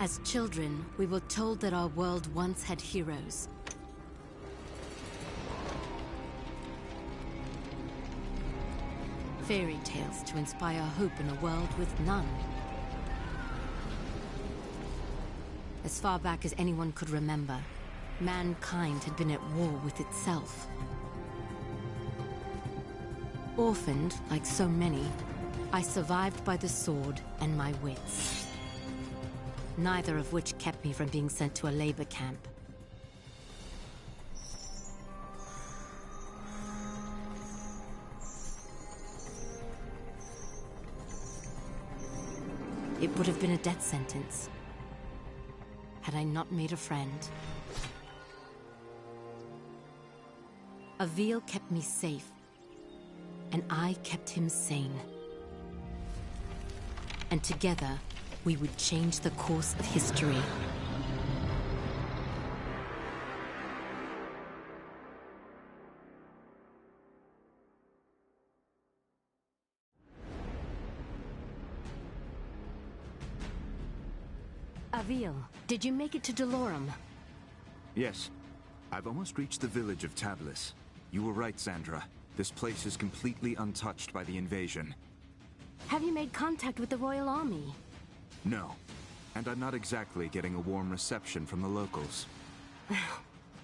As children, we were told that our world once had heroes. Fairy tales to inspire hope in a world with none. As far back as anyone could remember, mankind had been at war with itself. Orphaned, like so many, I survived by the sword and my wits. Neither of which kept me from being sent to a labor camp. It would have been a death sentence had I not made a friend. Avil kept me safe, and I kept him sane. And together, we would change the course of history. Avil, did you make it to Delorum? Yes. I've almost reached the village of Tablis. You were right, Sandra. This place is completely untouched by the invasion. Have you made contact with the Royal Army? No. And I'm not exactly getting a warm reception from the locals.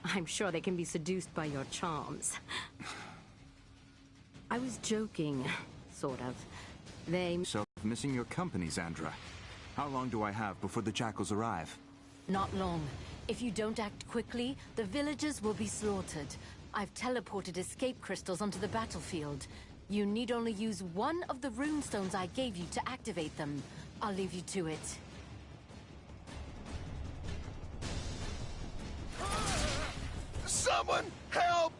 I'm sure they can be seduced by your charms. I was joking, sort of. So, missing your company, Sandra. How long do I have before the jackals arrive? Not long. If you don't act quickly, the villagers will be slaughtered. I've teleported escape crystals onto the battlefield. You need only use one of the runestones I gave you to activate them. I'll leave you to it. Someone help!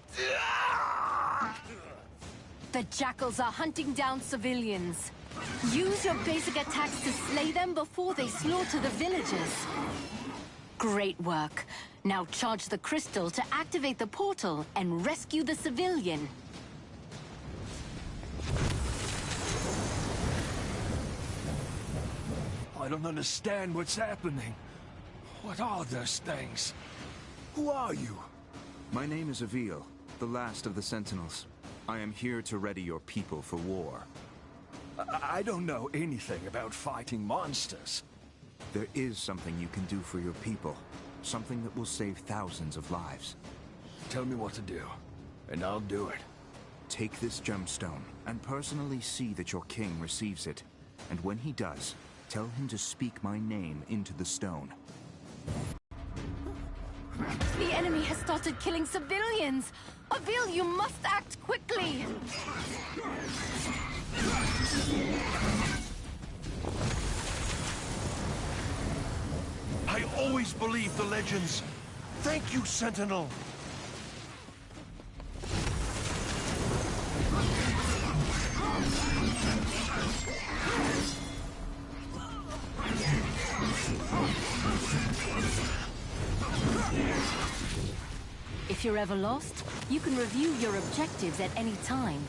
The jackals are hunting down civilians. Use your basic attacks to slay them before they slaughter the villagers. Great work. Now charge the crystal to activate the portal and rescue the civilian. I don't understand what's happening. What are those things? Who are you? My name is Avil, the last of the Sentinels. I am here to ready your people for war. I don't know anything about fighting monsters. There is something you can do for your people. Something that will save thousands of lives. Tell me what to do, and I'll do it. Take this gemstone, and personally see that your king receives it. And when he does, tell him to speak my name into the stone. The enemy has started killing civilians! Avil, you must act quickly! I always believed the legends. Thank you, Sentinel. If you're ever lost, you can review your objectives at any time.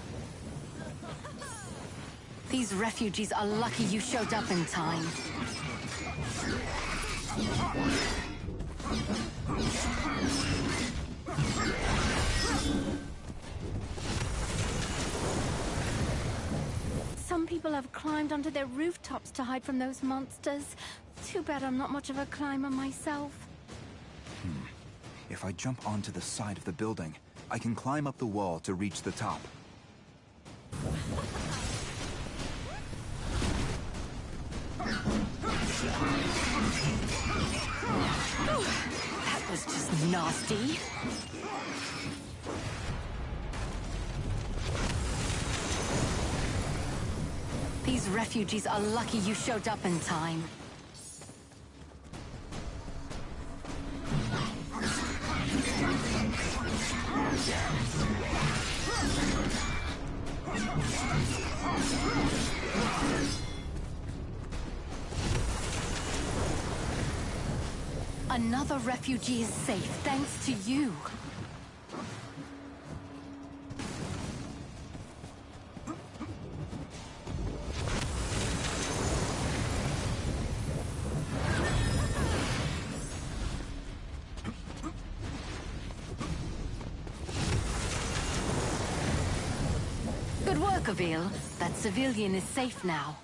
These refugees are lucky you showed up in time. Some people have climbed onto their rooftops to hide from those monsters. Too bad I'm not much of a climber myself. If I jump onto the side of the building, I can climb up the wall to reach the top. That was just nasty. These refugees are lucky you showed up in time. Another refugee is safe thanks to you. Good work, Avil. That civilian is safe now.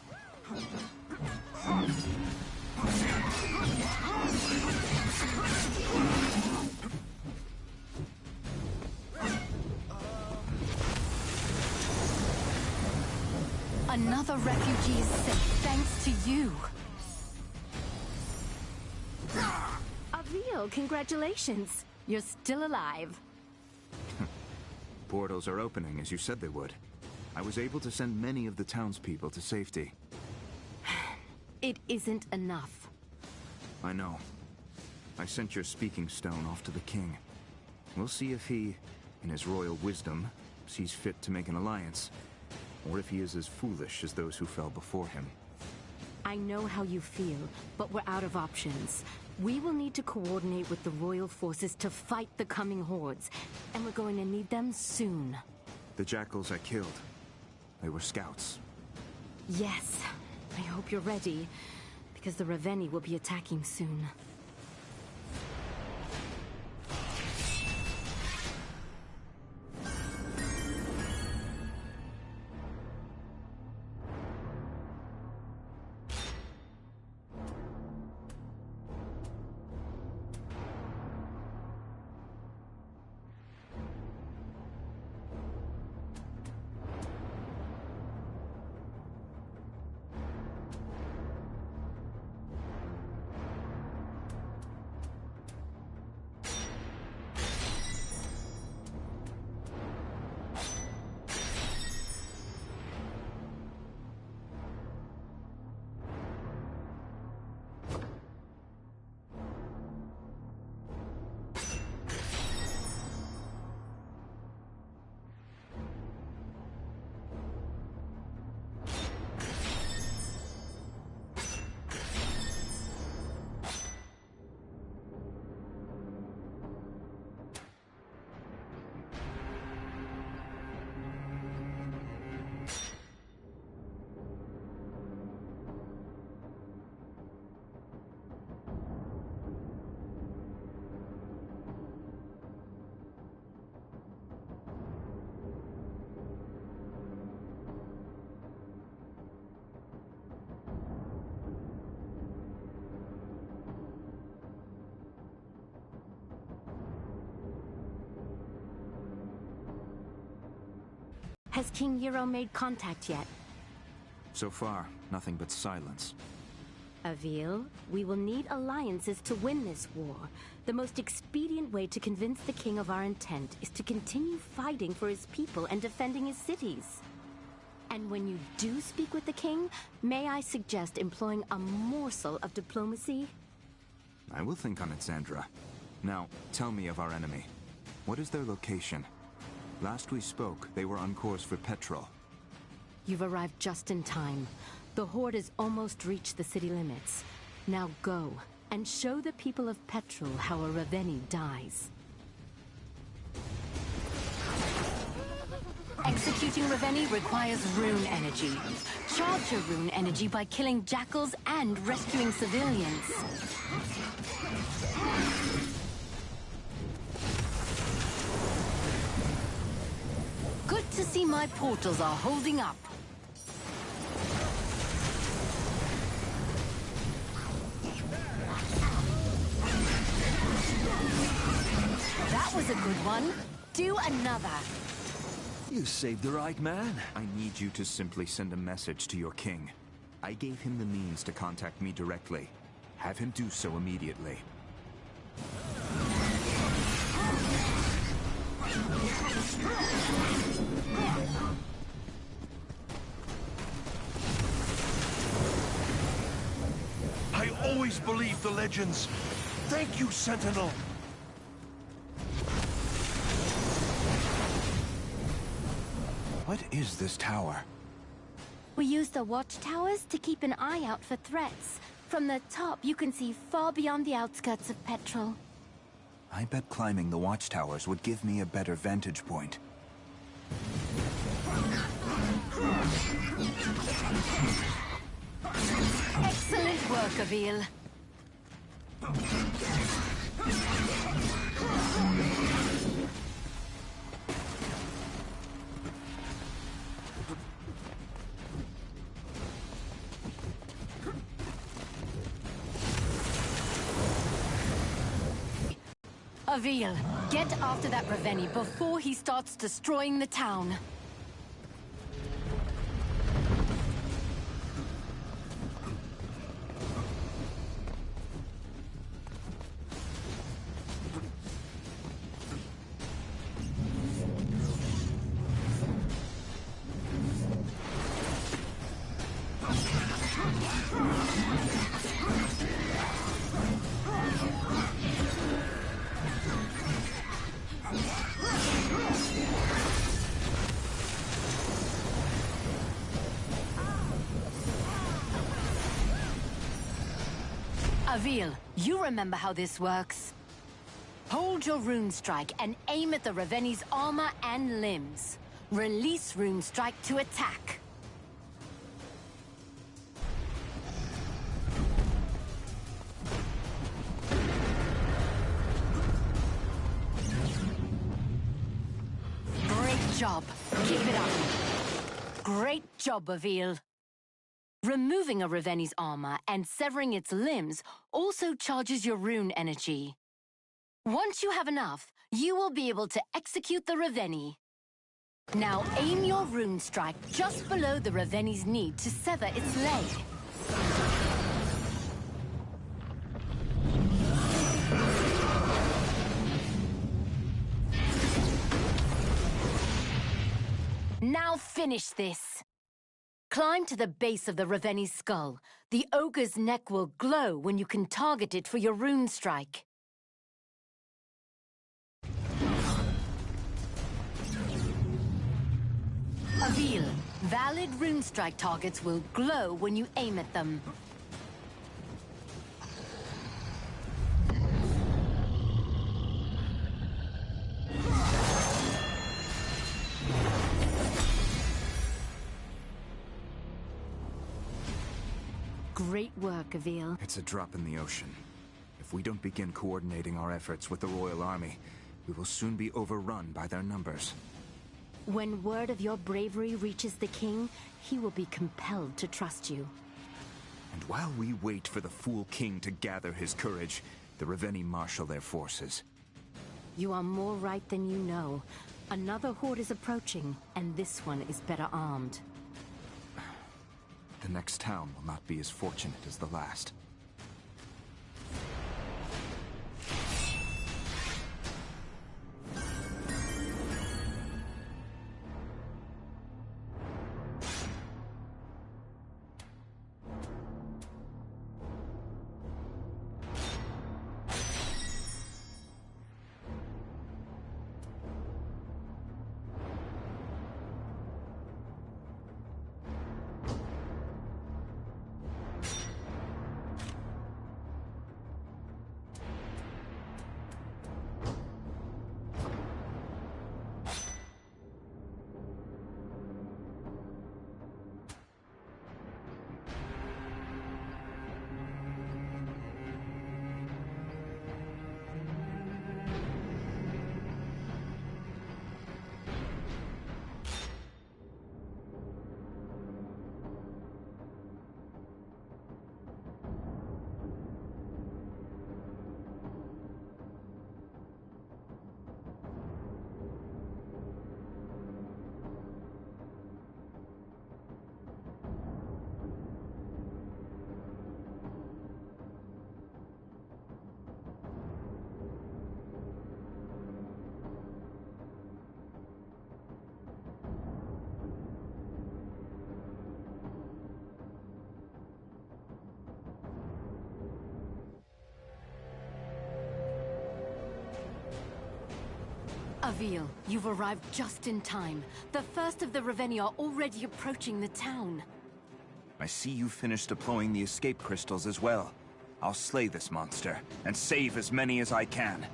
Another refugee is safe, thanks to you. Avil, congratulations. You're still alive. Portals are opening, as you said they would. I was able to send many of the townspeople to safety. It isn't enough. I know. I sent your speaking stone off to the king. We'll see if he, in his royal wisdom, sees fit to make an alliance. Or if he is as foolish as those who fell before him. I know how you feel, but we're out of options. We will need to coordinate with the royal forces to fight the coming hordes, and we're going to need them soon. The jackals I killed, they were scouts. Yes, I hope you're ready, because the Raveni will be attacking soon. Has King Euro made contact yet? So far, nothing but silence. Avil, we will need alliances to win this war. The most expedient way to convince the king of our intent is to continue fighting for his people and defending his cities. And when you do speak with the king, may I suggest employing a morsel of diplomacy? I will think on it, Sandra. Now, tell me of our enemy. What is their location? Last we spoke, they were on course for Petrol. You've arrived just in time. The Horde has almost reached the city limits. Now go, and show the people of Petrol how a Raveni dies. Executing Raveni requires rune energy. Charge your rune energy by killing jackals and rescuing civilians. Good to see my portals are holding up. That was a good one. Do another. You saved the right man. I need you to simply send a message to your king. I gave him the means to contact me directly. Have him do so immediately. I always believed the legends. Thank you, Sentinel. What is this tower? We use the watchtowers to keep an eye out for threats. From the top, you can see far beyond the outskirts of Petrol. I bet climbing the watchtowers would give me a better vantage point. Excellent work, Avil. Avil, get after that Reveni before he starts destroying the town. Avil, you remember how this works. Hold your rune strike and aim at the Reveni's armor and limbs. Release rune strike to attack. Great job. Keep it up. Great job, Avil. Removing a Reveni's armor and severing its limbs also charges your rune energy. Once you have enough, you will be able to execute the Reveni. Now aim your rune strike just below the Reveni's knee to sever its leg. Now finish this. Climb to the base of the Reveni's skull. The ogre's neck will glow when you can target it for your rune strike. Avil, valid rune strike targets will glow when you aim at them. Great work, Avil. It's a drop in the ocean. If we don't begin coordinating our efforts with the Royal Army, we will soon be overrun by their numbers. When word of your bravery reaches the king, he will be compelled to trust you. And while we wait for the fool king to gather his courage, the Reveni marshal their forces. You are more right than you know. Another horde is approaching, and this one is better armed. The next town will not be as fortunate as the last. Avil, you've arrived just in time. The first of the Reveni are already approaching the town. I see you finished deploying the escape crystals as well. I'll slay this monster, and save as many as I can.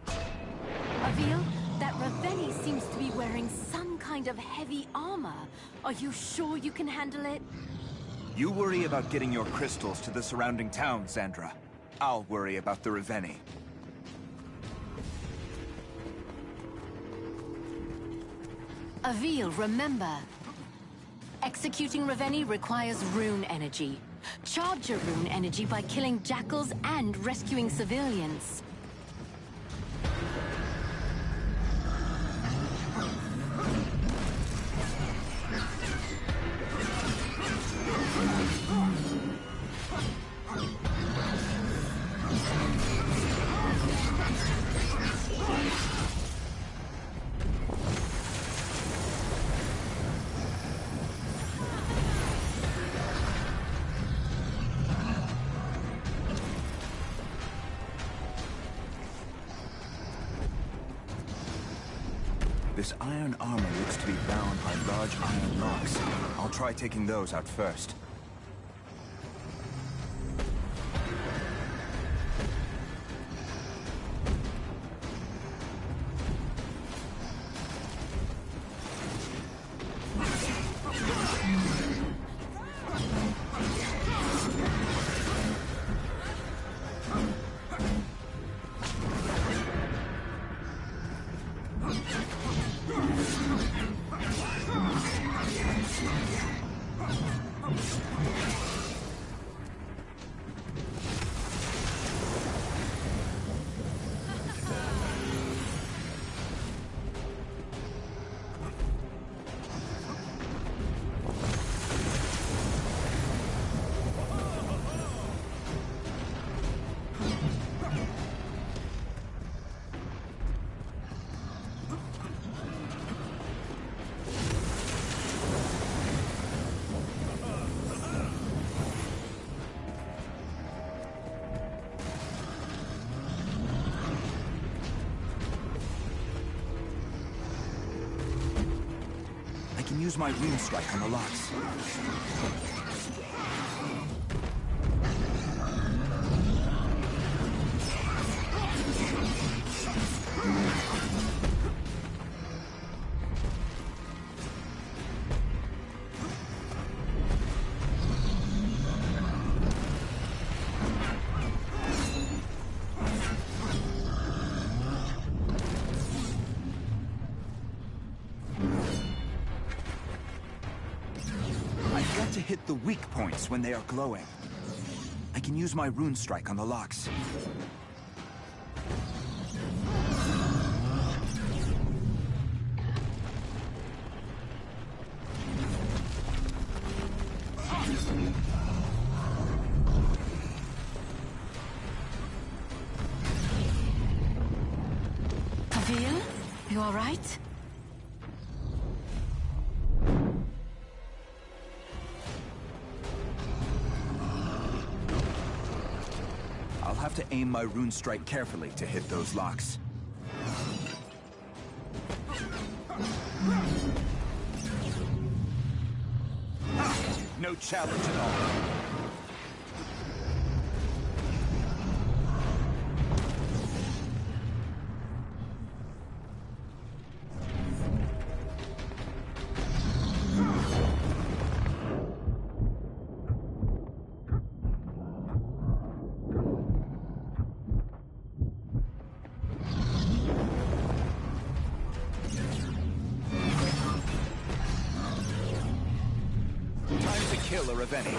Avil, that Reveni seems to be wearing some kind of heavy armor. Are you sure you can handle it? You worry about getting your crystals to the surrounding town, Sandra. I'll worry about the Reveni. Avil, remember, executing Reveni requires rune energy. Charge your rune energy by killing jackals and rescuing civilians. This iron armor looks to be bound by large iron locks. I'll try taking those out first. Use my rune strike on the locks. To hit the weak points when they are glowing. I can use my rune strike on the locks. Pavil, you all right? I'll have to aim my rune strike carefully to hit those locks. No challenge at all. Killer of any.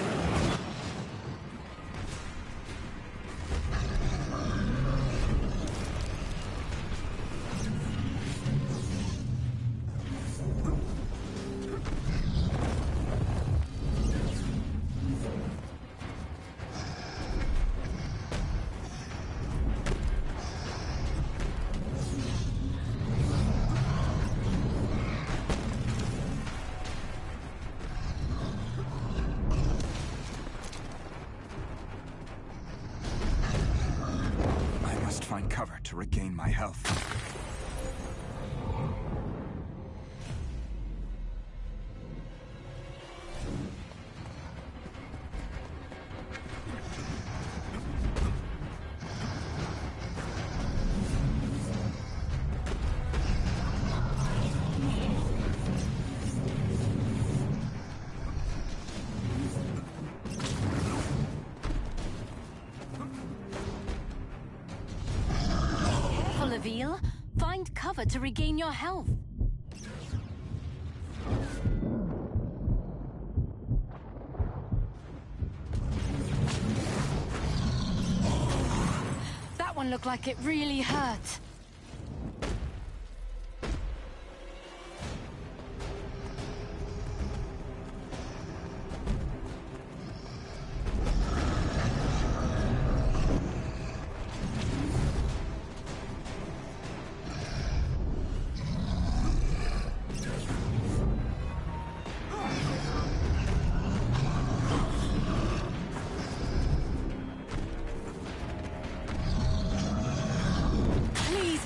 Find cover to regain my health. Find cover to regain your health. one looked like it really hurt.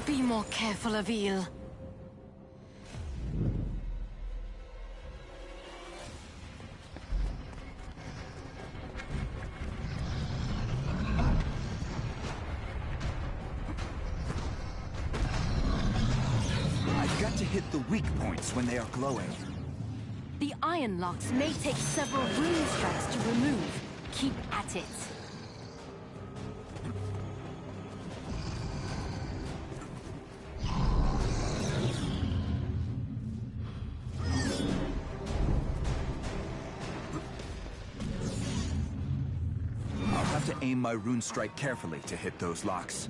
Be more careful, Avil. I've got to hit the weak points when they are glowing. The iron locks may take several rune strikes to remove. Keep at it. Aim my rune strike carefully to hit those locks.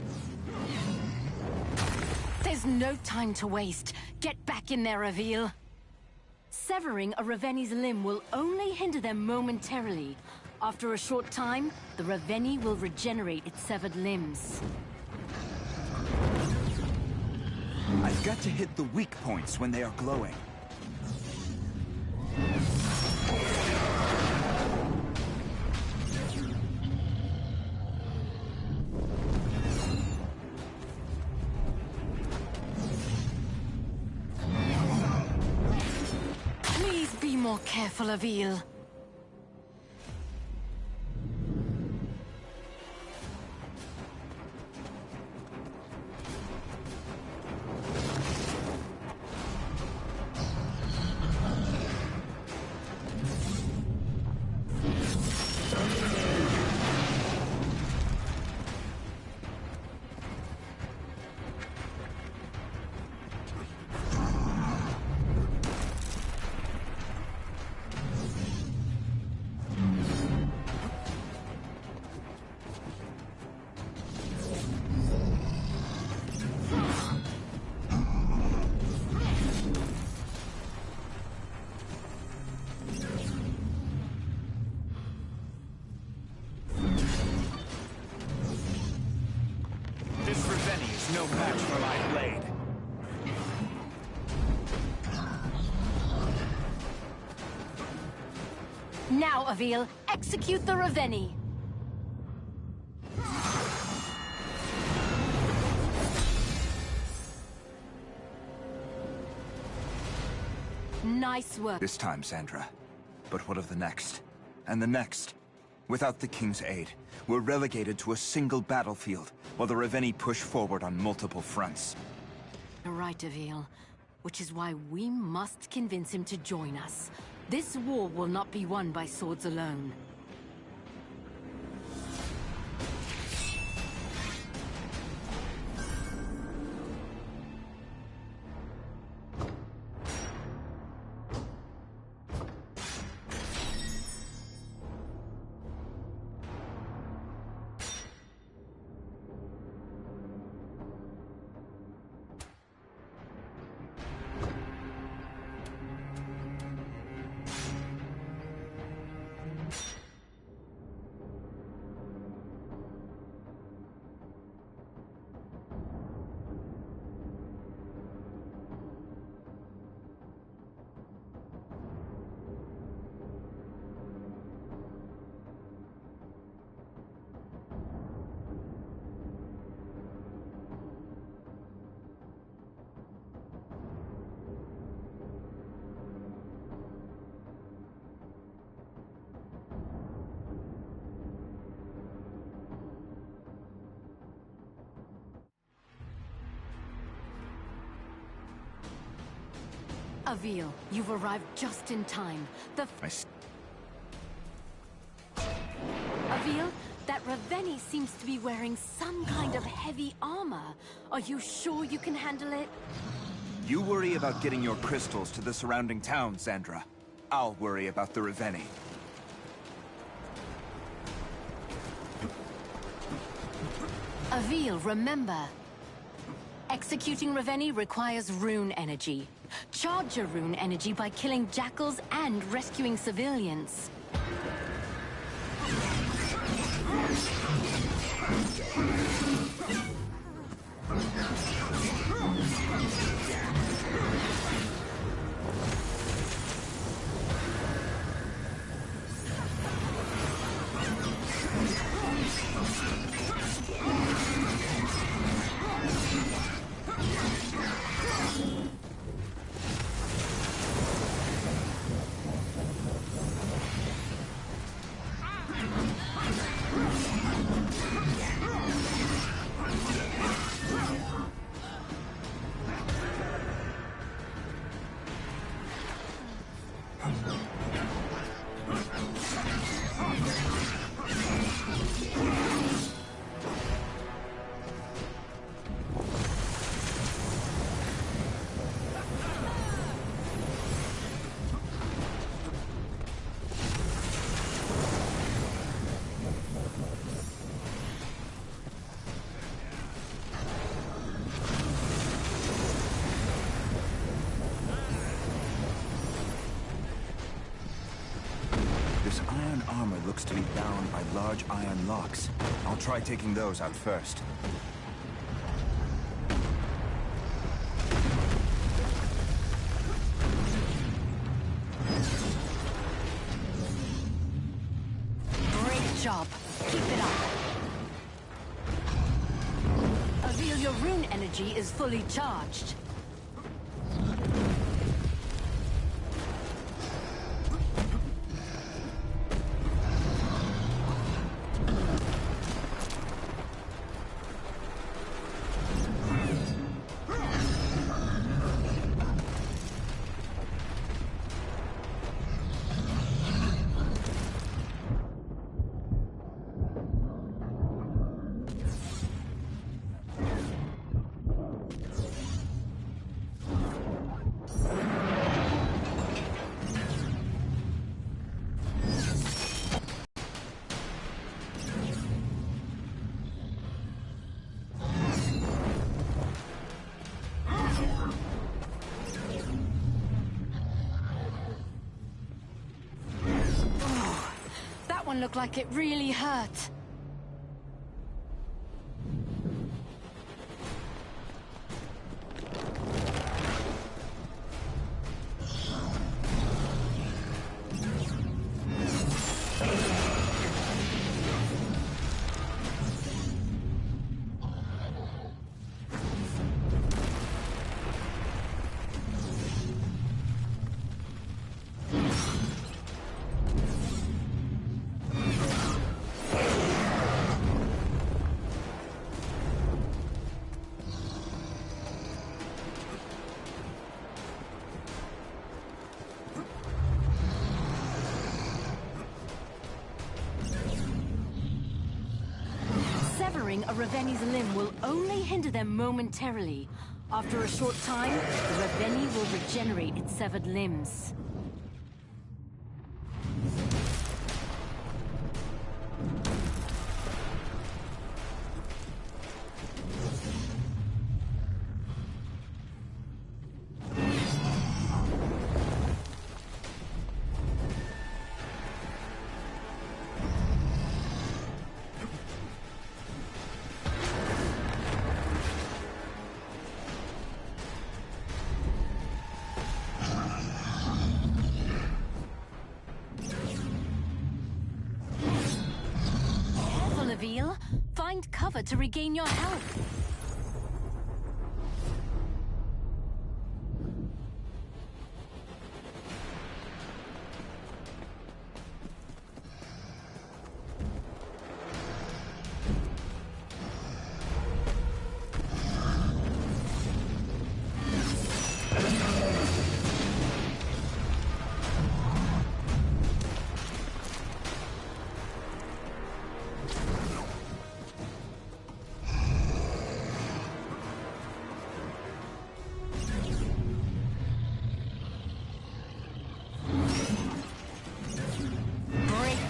There's no time to waste. Get back in there, Avil. Severing a Raveni's limb will only hinder them momentarily. After a short time, the Raveni will regenerate its severed limbs. I've got to hit the weak points when they are glowing. Be more careful, Avil. No match for my blade. Now, Avil, execute the Raveni. Nice work. This time, Sandra. But what of the next? And the next? Without the King's aid, we're relegated to a single battlefield, while the Raveni push forward on multiple fronts. You're right, Avil. Which is why we must convince him to join us. This war will not be won by swords alone. Avil, you've arrived just in time. Avil, that Raveni seems to be wearing some kind of heavy armor. Are you sure you can handle it? You worry about getting your crystals to the surrounding town, Sandra. I'll worry about the Raveni. Avil, remember. Executing Ravenni requires rune energy. Charge your rune energy by killing jackals and rescuing civilians. This iron armor looks to be bound by large iron locks. I'll try taking those out first. Great job. Keep it up. Avil, your rune energy is fully charged. One looked like it really hurt. Severing a Ravenni's limb will only hinder them momentarily. After a short time, the Ravenni will regenerate its severed limbs. Find cover to regain your health.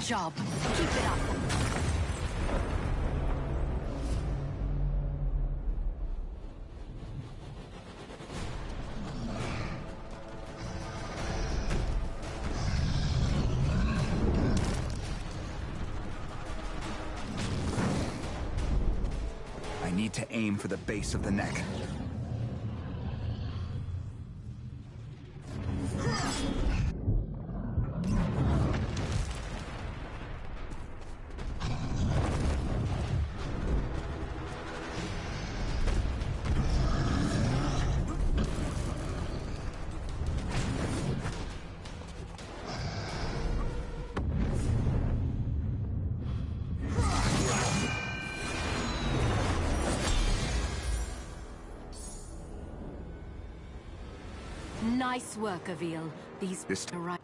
Job. Keep it up. to aim for the base of the neck. Nice work, Avil. These are right.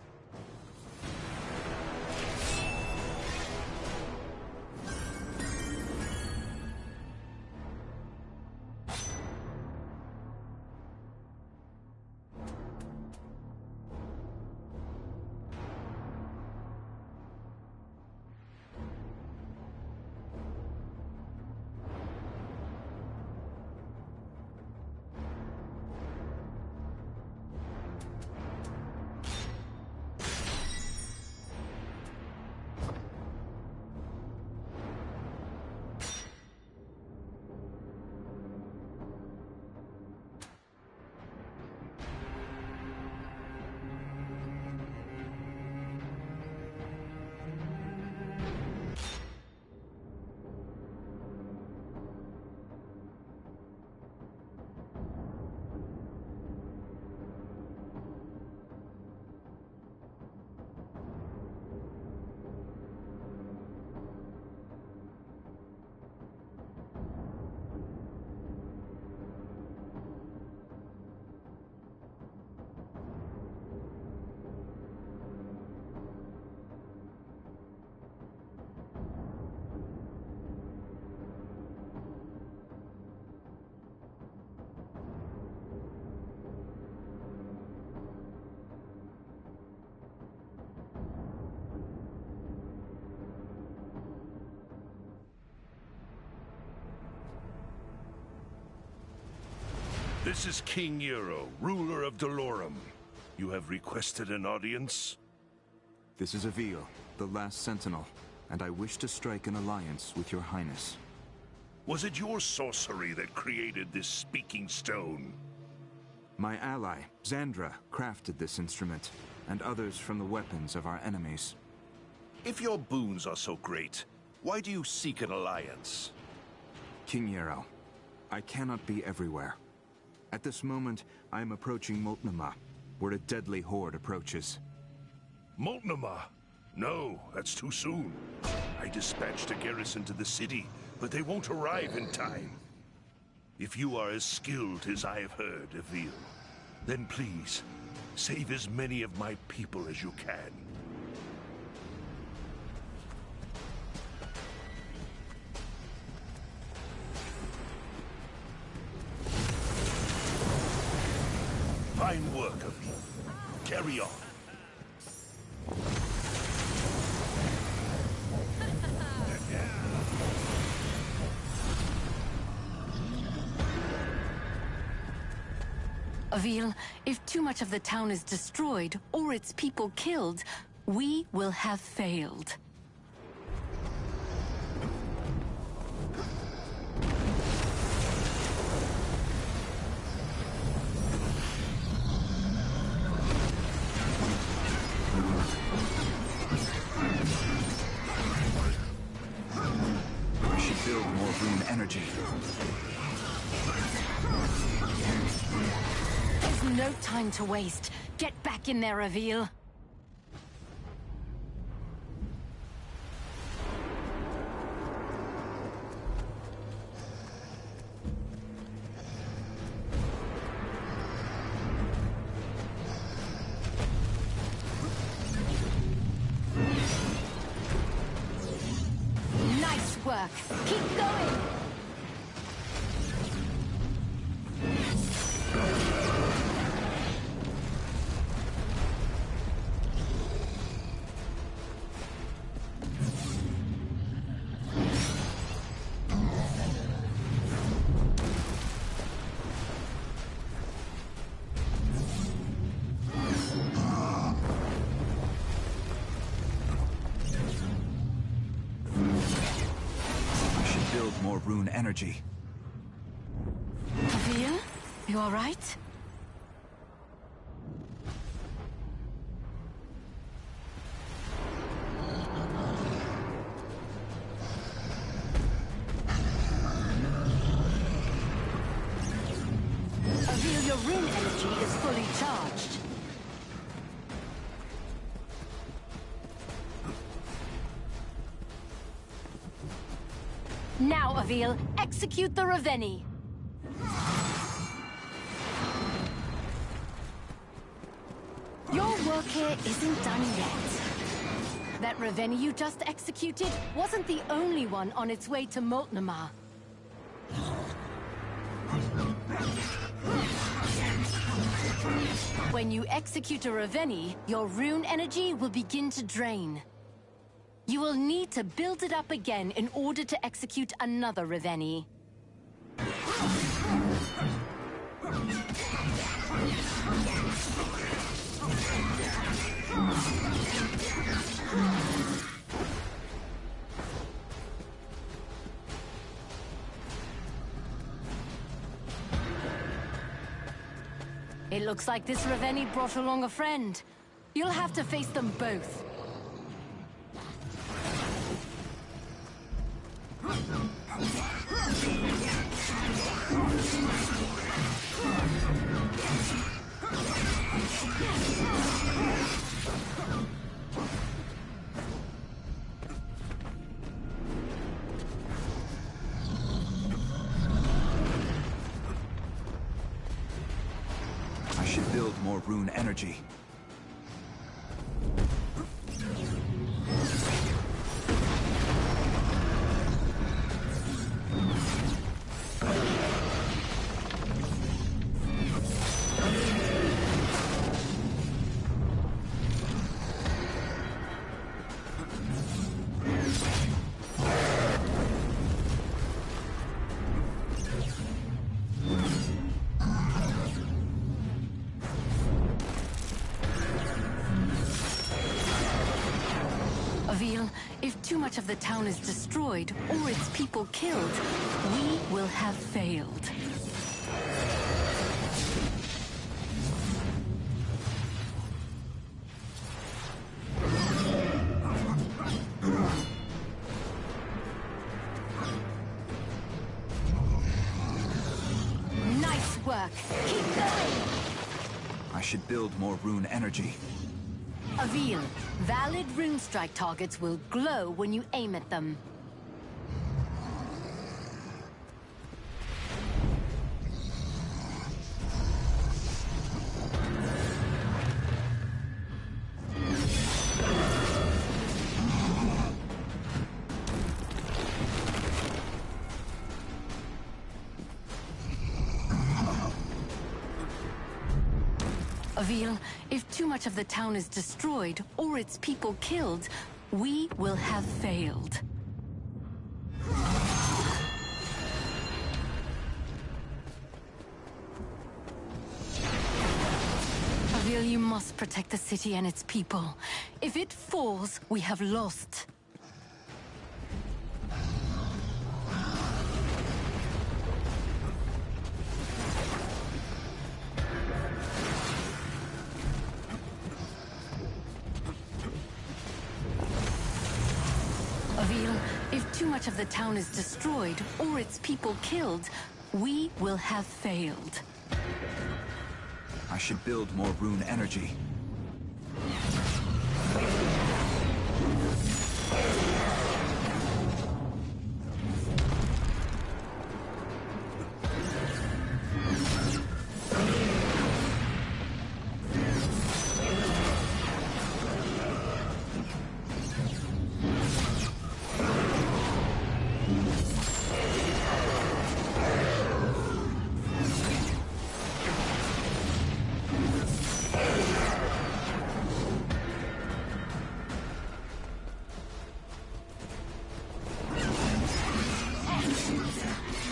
This is King Euro, ruler of Dolorum. You have requested an audience? This is Avil, the last sentinel, and I wish to strike an alliance with your highness. Was it your sorcery that created this speaking stone? My ally, Xandra, crafted this instrument, and others from the weapons of our enemies. If your boons are so great, why do you seek an alliance? King Yarrow, I cannot be everywhere. At this moment, I am approaching Moltnuma, where a deadly horde approaches. Moltnuma? No, that's too soon. I dispatched a garrison to the city, but they won't arrive in time. If you are as skilled as I have heard, Avil, then please, save as many of my people as you can. Fine work, Avil. Carry on. Avil, if too much of the town is destroyed, or its people killed, we will have failed. We should build more rune energy. There's no time to waste. Get back in there, Avil. Nice work. Keep going. We should build more rune energy. You all right? Avil, your rune energy is fully charged. Now, Avil, execute the Raveni. Your work here isn't done yet. That Raveni you just executed wasn't the only one on its way to Moltnamar. When you execute a Raveni, your rune energy will begin to drain. You will need to build it up again in order to execute another Raveni. It looks like this Raveni brought along a friend. You'll have to face them both. I should build more rune energy. Avil, if too much of the town is destroyed or its people killed, we will have failed. Nice work. Keep going. I should build more rune energy. Avil, valid rune strike targets will glow when you aim at them. Avil, if too much of the town is destroyed or its people killed, we will have failed. Avil, you must protect the city and its people. If it falls, we have lost. Avil, if too much of the town is destroyed or its people killed, we will have failed. I should build more rune energy.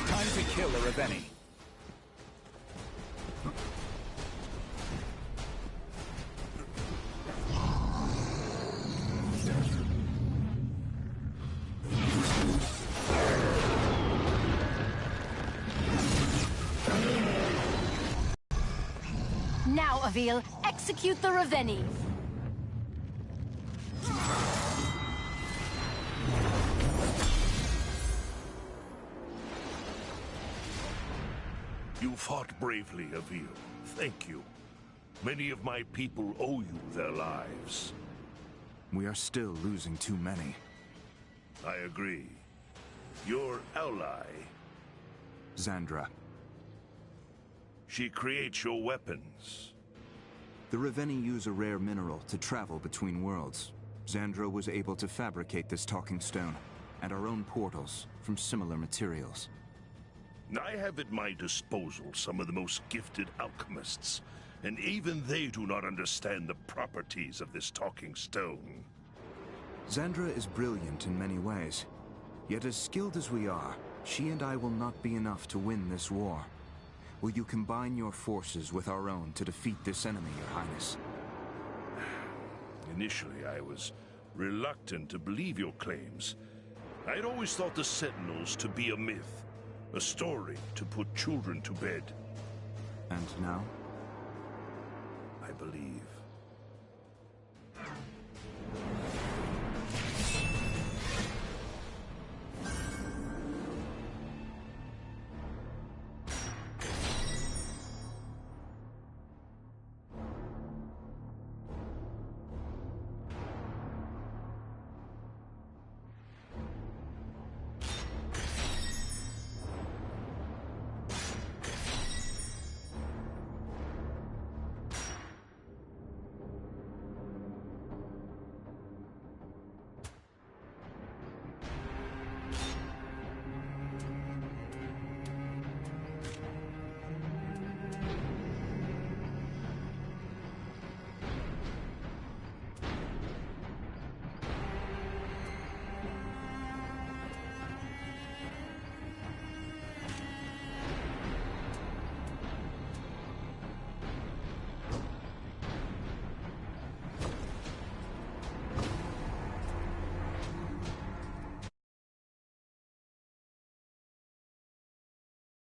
Time to kill a Raveni. Avil, execute the Ravenni! You fought bravely, Avil. Thank you. Many of my people owe you their lives. We are still losing too many. I agree. Your ally, Xandra. she creates your weapons. The Ravenni use a rare mineral to travel between worlds. Xandra was able to fabricate this talking stone, and our own portals, from similar materials. I have at my disposal some of the most gifted alchemists, and even they do not understand the properties of this talking stone. Xandra is brilliant in many ways. Yet as skilled as we are, she and I will not be enough to win this war. Will you combine your forces with our own to defeat this enemy, Your Highness? Initially, I was reluctant to believe your claims. I had always thought the Sentinels to be a myth, a story to put children to bed. And now? I believe